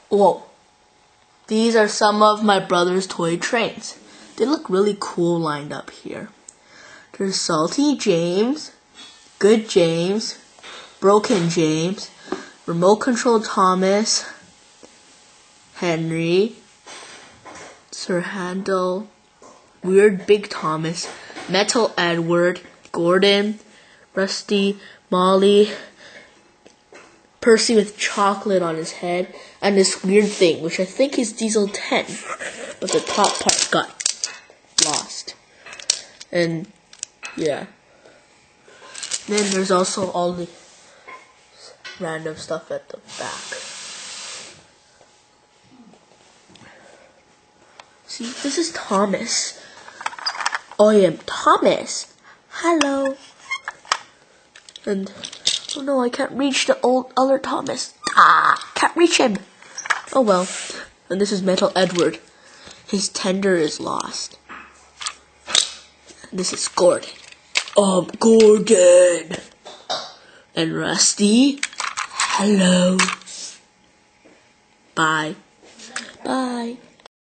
Whoa. These are some of my brother's toy trains. They look really cool lined up here. There's Salty James, Good James, Broken James, Remote Control Thomas, Henry, Sir Handel, Weird Big Thomas, Metal Edward, Gordon, Rusty, Molly, Percy with chocolate on his head, and this weird thing, which I think is Diesel 10, but the top part got lost. And yeah. Then there's also all the random stuff at the back. See, this is Thomas. I am Thomas. Hello. And oh no, I can't reach the other Thomas. Can't reach him. Oh well. And this is Metal Edward. His tender is lost. And this is Gordon. Gordon. And Rusty. Hello. Bye. Bye.